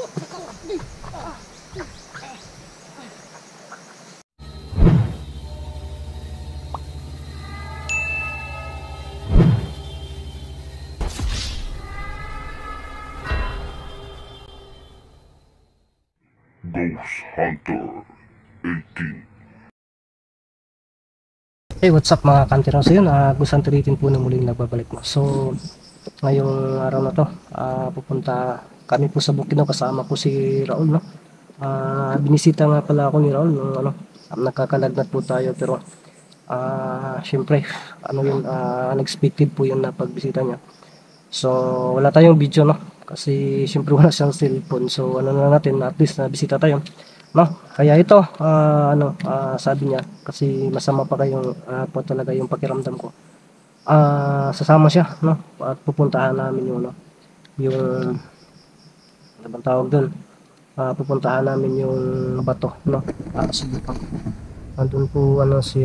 Ghost Hunter 18. Hey, what's up mga kantirang? So yun, Ghost Hunter 18 po na muling nagbabalik mo. So, ngayong araw na to, pupunta kami po sa Bukidnon, kasama ko si Raul, no? Binisita nga pala ako ni Raul nung nagkakalagnat po tayo, pero syempre, unexpected po yun na pagbisita niya. So, wala tayong video, no? Kasi syempre wala siyang cellphone. So, ano na natin, at least na bisita tayo, no? Kaya ito, sabi niya, kasi masama pa kayong po talaga yung pakiramdam ko. Sasama siya, no? At pupuntahan namin yung, no? Yung, ano bang tawag doon? Pupuntahan namin yung bato, no? Subukan. Andun po, si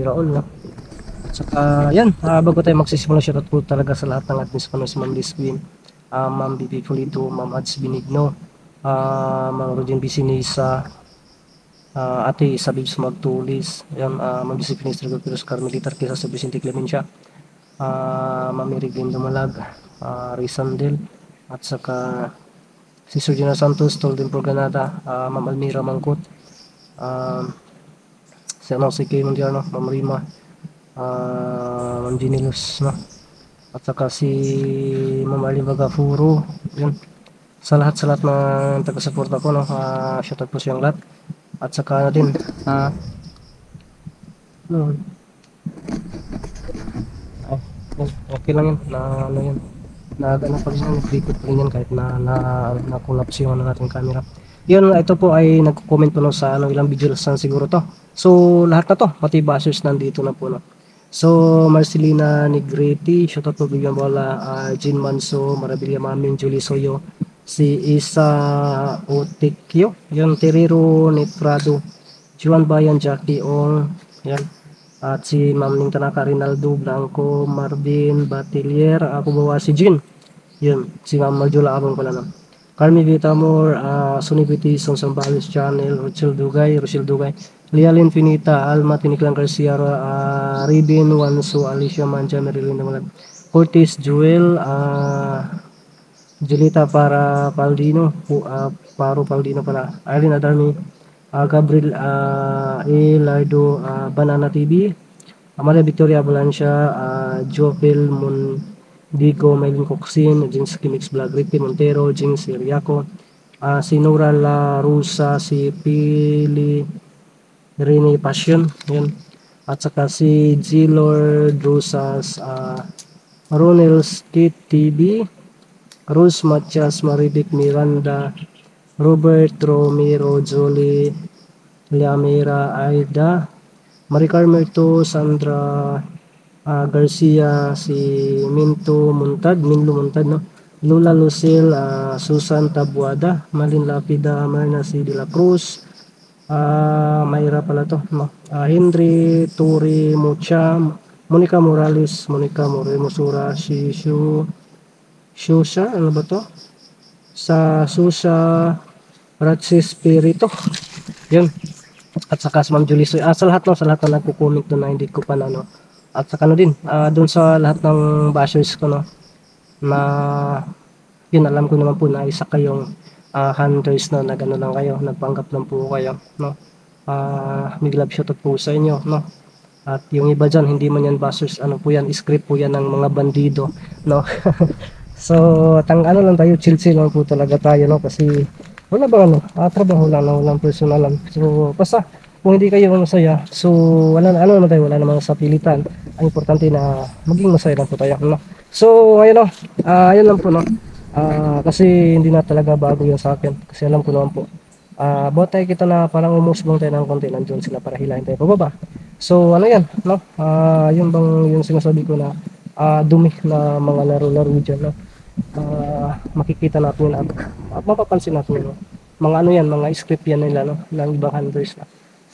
Raul, no? Saka yan, bago tayo magsisimula, shoutout po talaga sa lahat ng ating sponsors, Ma'am Liz Queen, Ma'am Bibi Fulito, Ma'am Ads Binigno, Ma'am Rodin Bisinisa, Ate Isabibs Magtulis, yan, Ma'am Josephine Estrego Piros Carmelita Arquesa sa Vicente Clemencia, Ma'am Erigin Dumalag, Rizandel, at saka si Sergina Santos, Tolden Porganada, Ma'am Almira Mangkot, si Kay Mondiano, Ma'am Rima, Ma'am Ginilus, no? At saka si Ma'am Arlene Bagafuro, yun. Sa lahat ng taga-suporta ko, no? Shoutout po siyang lahat. At saka din, okay lang yun, yun. Nagano pa rin yan, nag-record pa rin yan kahit na-collapse yung nating camera. Yun, ito po ay nagko-comment po no, sa ilang videos na siguro to. So, lahat na to, pati bashers nandito na po, no? So, Marcelina Negrete, shoutout po Bigyan Bola, Jean Manso, Marabilia Mamin, Julie Soyo, si Isa Otikyo, yung Terero Netrado, Juan Bayan, Jackie Ong, yan. At si Ma'am Ning Tanaka, Rinaldo Blanco, Marvin Batilier, ako bawa si Jean, yun, si Ma'am Marjola Abang pala no. Carmi Vitamor, Sonny Betison, Sambales Channel, Rochelle Dugay, Lial Infinita, Alma Tiniklang Garcia, Ribin Wanso, Alicia Manja, Marilyn Namalad, Curtis Jewel, Julita para Paldino, Paro Paldino pala, Arlene Adarmi, Gabriel Elardo, Banana TV, Amalia Victoria Valencia, Jopel Mondigo, Maylin Coxin, Jings Kimix Vlog, Ricky Montero, Jings Iriaco, si Nora La Rusa, si Pili Rene Passion, yun. At saka si Gilor Drusas, Ronel Skit TV, Rose Matias, Maribik Miranda, Robert Romero, Jolie Liamera, Aida, Maricar Merto, Sandra Garcia, si Minlo Muntad, no? Lula Lucille, Susan Tabuada, Malin Lapida, Marna C. De La Cruz, Mayra pala to, no? Henry Turi Mucha, Monica Morales, Monica Moremosura, si Shusha, ano ba to? Sa Susa Ratsi Spirito, yun. At saka si Ma'am Julie Soy, sa lahat na nagko-comment doon na hindi ko pa na, no? At saka din, doon sa lahat ng bashers ko, no, na yun, alam ko naman po na isa kayong hunters na nagano lang kayo, nagpanggap lang po kayo, no? Big love shoutout po sa inyo, no? At yung iba dyan, hindi man yan bashers, ano po yan, script po yan ng mga bandido, no? So, ano lang tayo, chill lang po talaga tayo, no? Kasi wala bang trabaho lang, no? Walang personal lang. So, basta kung hindi kayo masaya, so wala namang sa pilitan. Ang importante na maging masaya lang po tayo, no? So, ayun, no? Ayun lang po, no? Kasi hindi na talaga bago yun sa akin. Kasi alam ko naman po. Buhat tayo kita na parang umusbong tayo ng konti, nandiyon sila para hilahin tayo pababa. So, ano yan, no? Yun bang yung sinasabi ko na dumi na mga laro-laro dyan, no? Makikita natin at mapapansin natin, no? Mga ano yan, mga script yan nila, no? Ng ibang hunters na.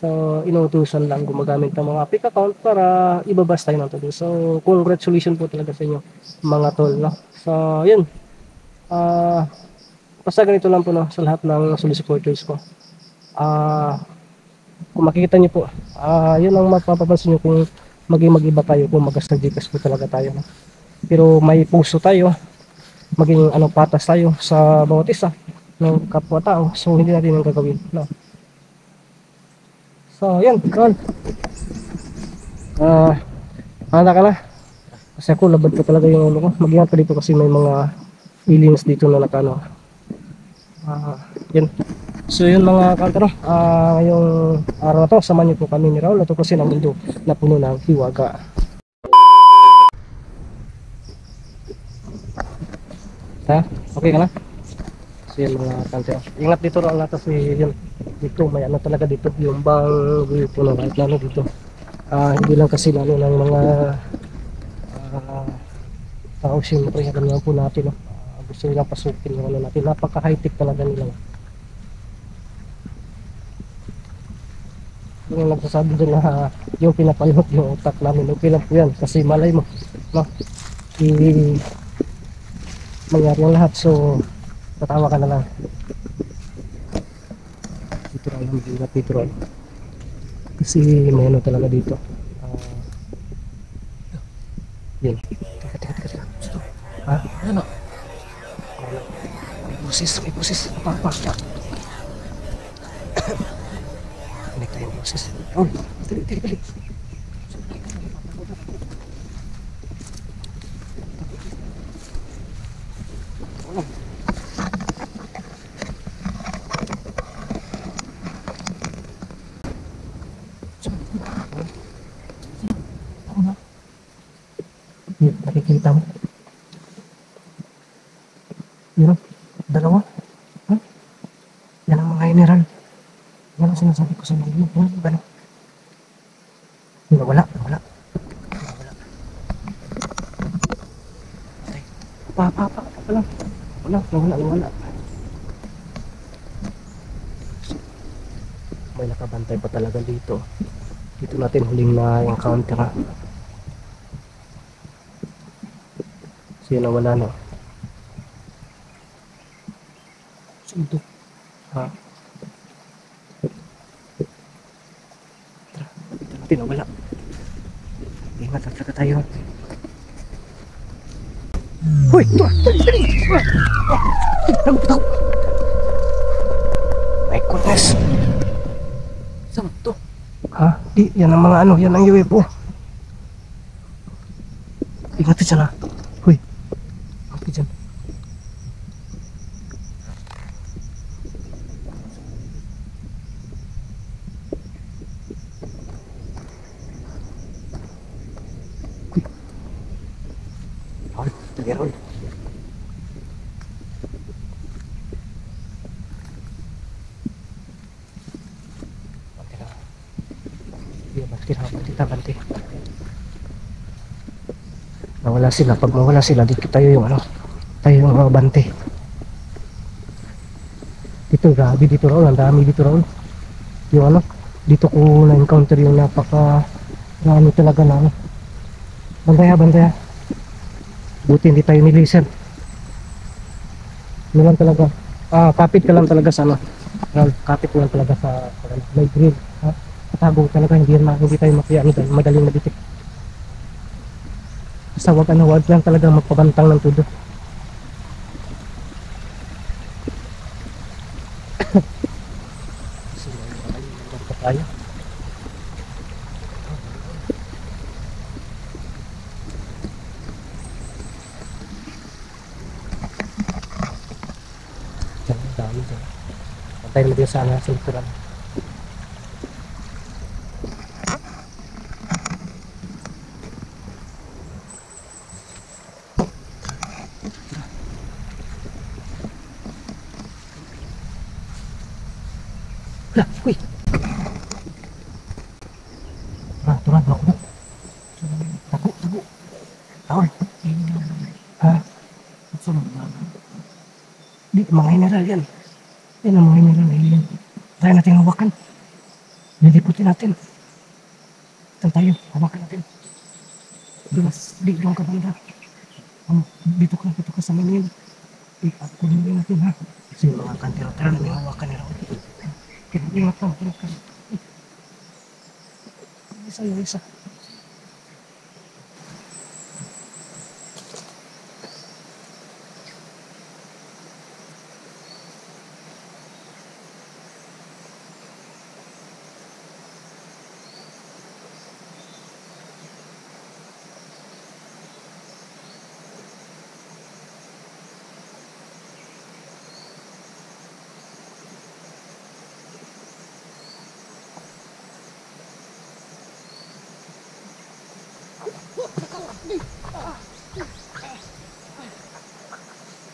So, inuutusan lang gumagamit ng mga fake account para ibabas tayo ng todo. So, congratulations po talaga sa inyo, mga tol, no? So, yun. Basta ganito lang po no, sa lahat ng solid supporters ko. Kung makikita niyo po, yun ang mapapapansin niyo kung maging mag-iba tayo, kung magasta Gcash po talaga tayo. No? Pero may puso tayo, maging patas tayo sa bawat isa ng kapwa-tao. So hindi natin yung gagawin. No? So yan, Carl. Handa ka na? Kasi ako, labad ko talaga yung ulo ko. Mag-ingat ka dito kasi may mga aliens dito na nakano. Yan. So yun mga kantero, ngayong araw na to, samahan niyo po kami ni Raul at kasi ng mundo na puno ng hiwaga. Ha? Okay ka na? So yun mga kantero. Ingat dito Raul na kasi yun. Dito may talaga dito, yung bang puno kahit lalo dito. Hindi lang kasi lalo ng mga tao siyempre, ganyan po natin. No? Gusto nilang pasukin yung natin. Napaka high tech talaga nila. Yung nagsasabi doon na yung pinapalot yung utak namin, okay lang po yan kasi malay mo no? Mangyari ang lahat, so tatawa ka na lang. Dito lang naman yung Petron kasi may talaga dito. Yun, teka ha? Ano? May busis pa connect tayo boses. Oh, dali. Nakikita mo? Yun, dalawa. Huh? Yan ang mga general. Yan ang sinasabi ko sa mga yun. Gano'n. Wala. Wala. May nakabantay pa talaga dito. Dito natin huling na-encounter. So yun, wala na. Sundo. Ha? Wala. Ingat talaga tayo. Hoy! Dali! Tago! My goodness! Saan to? Ha? Di, yan ang mga yan ang UFO. Ingat ka dyan ha. Hoy! Ingat ka dyan. Meron. Banti. Nawala sila. Pag mawala sila, dito tayo yung tayo yung bante. Dito, grabe dito Raul. Ang dami dito Raul. Yung dito ko na-encounter yung napaka talaga na Bantaya. Buti hindi tayo nilisir. Ano lang talaga. Kapit ka lang talaga sa kapit lang talaga sa may grill. Katago talaga, hindi tayo madaling maditik. Basta wag lang talaga magpabantang ng tudo. Tayo. Dami dyan. Pantay naman din sana sa likuran. Uy! Turan, ako. Tago. Taon. Ha? Di, mga general yan. Yan ang mga general yan. Tayo natin hawakan. Liliputin natin. Tayo, hawakan natin. Di doon ka banda. Dito ka sa Manila. Kunin natin ha. Kasi yung mga kantira-tira na may hawakan nila. Ingat lang, ingat ka. Isa, yung isa.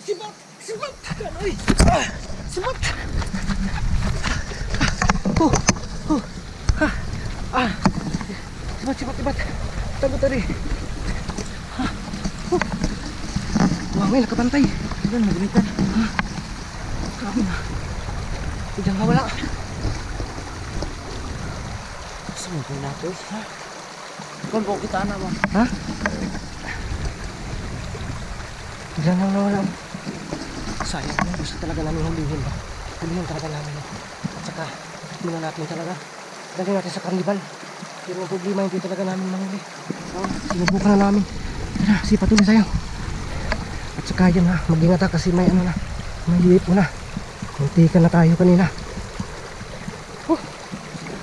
Sibat! Sibat! Kanoy! Sibat! Sibat, sibat, sibat! Tago tadi! Wangay, nakabantay! Diyan, nagalitan! Grabe na! Diyan mawala! Saan ko natin? Kung po kita na mo? Ha? Diyan lang nawala. Sayang na, gusto talaga namin hulihin ba? Hulihin talaga namin. At saka, hindi na natin talaga. Dali natin sa karnibal. Pero ang problema hindi talaga namin manghuli. So, sinubukan na namin. Tara, sipatuloy tayo. At saka yan ha, mag-ingat ha kasi may ano na. May liip mo na. Muntikan na tayo kanina.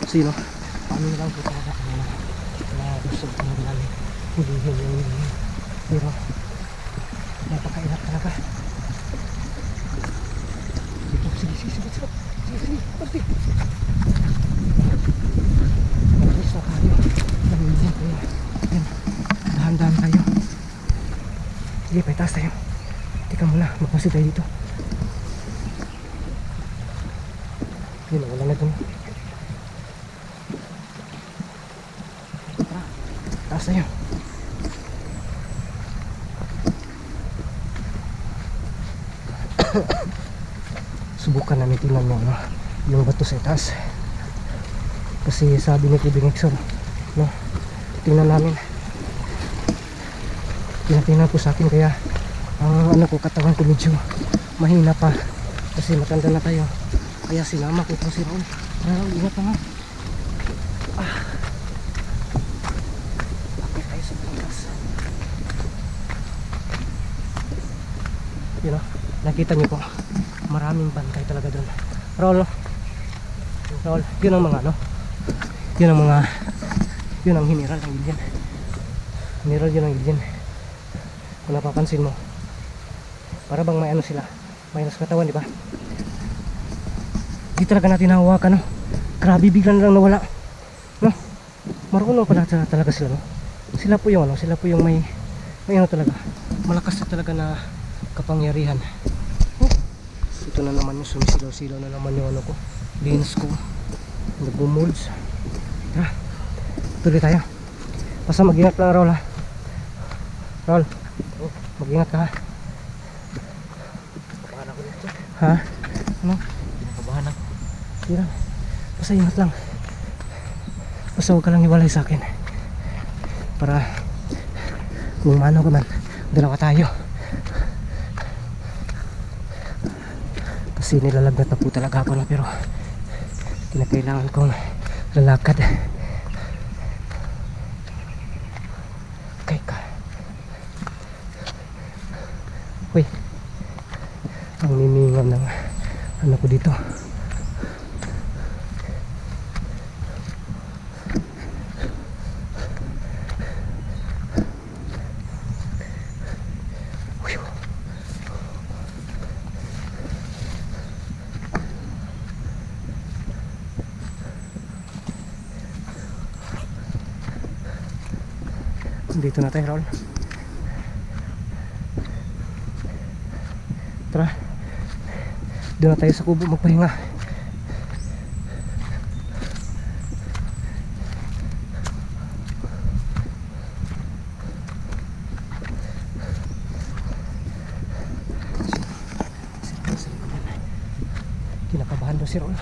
Sino? Paano na lang po talaga kanina. Na gusto ko na namin hulihin yung pero napakaingat talaga. Sige, pati. Mag-alis na tayo. Lamigin tayo. Yan, dahan-dahan tayo. Sige, paitaas tayo. Tika muna, magpasi tayo dito. Yun, wala na dun. Tara, taas tayo. Subukan namin tingnan yung bato sa itaas kasi sabi ni Tibing Exor no, tingnan namin tinatingnan po sa akin kaya ang ano ko katawan ko medyo mahina pa kasi matanda na tayo kaya sinama ko itong si Raul. Raul, ingat na nga. Bakit tayo sa pangkas yun o, nakita niyo po maraming bantay talaga doon. Raul, Raul, yun ang mga ano, yun ang mga, yun ang hiniral ng Indian. Hiniral yun ang Indian. Kung napapansin mo, para bang may ano sila, may nas katawan, di ba? Di talaga natin nahawakan, no? Grabe, biglang lang nawala, no? Marunong pala talaga sila, no? Sila po yung ano, sila po yung may ano talaga, malakas na talaga na kapangyarihan. Ito na naman yung sumisilaw-silaw na naman yung ano ko, lens ko, nag-molds. Tara, tuloy tayo. Basta mag-ingat lang, Raul ha. Raul, mag-ingat ka ha. Kabahan ako dito. Ha? Ano? Kabahan ako. Tira, basta ingat lang. Basta huwag ka lang iwalay sa akin. Para kung mano ka man, dalawa tayo. Kasi nilalagnat na po talaga ako na pero kinakailangan kong lalakad. Okay ka. Uy, ang mimingam ng ano ko dito. Dito na tayo, Raul. Tara, doon na tayo sa kubo magpahinga. Kinakabahan daw si Raul.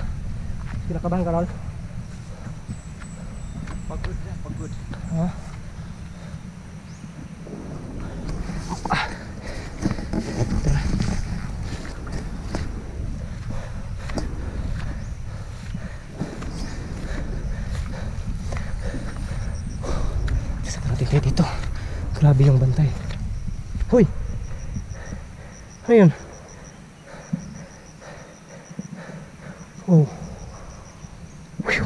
Kinakabahan ka, Raul? Pagod na, pagod. Ha? Grabe yung bantay. Hoy! Ayun. Oh. Whew.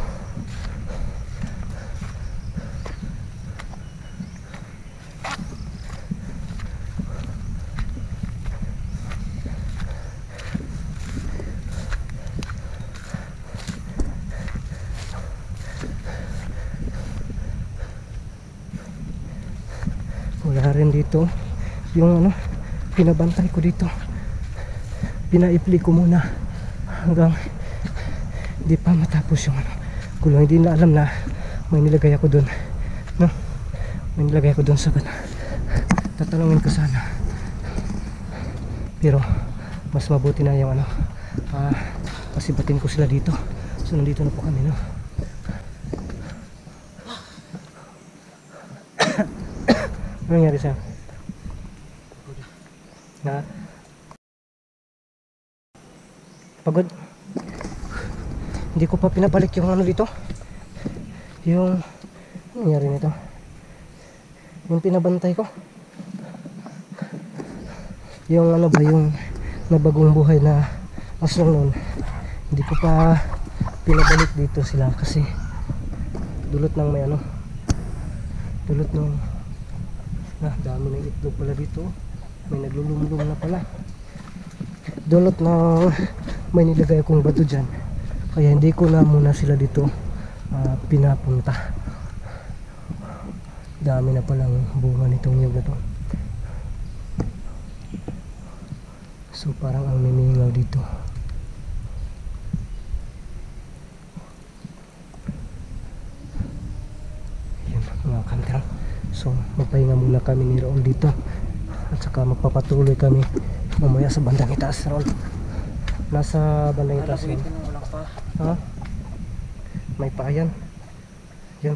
Wala rin dito yung ano, pinabantay ko dito. Pinaipli ko muna hanggang hindi pa matapos yung ano, kulang. Hindi na alam na may nilagay ako dun, no? May nilagay ako dun sa bana. Tatanungin ko sana, pero mas mabuti na yung ano, pasibatin ko sila dito. So nandito na po kami, no? Ano nangyari sa'yo? Na? Pagod? Hindi ko pa pinabalik yung ano dito. Yung ano nangyari nito? Yung pinabantay ko. Yung ano ba, yung nabagong buhay na aswang noon. Hindi ko pa pinabalik dito sila kasi dulot ng may ano, dulot ng dami ng itlog pala dito. May naglulumlum na pala. Dulot ng may nilagay akong bato dyan. Kaya hindi ko na muna sila dito pinapunta. Dami na palang bunga nitong nyug na to. So parang ang mimingaw dito. Yun mga kanterang. So magpahinga muna kami ni Raul dito. At saka magpapatuloy kami mamaya sa bandang itaas. Raul, nasa bandang itaas yun. Ha? May pa yan. Yan.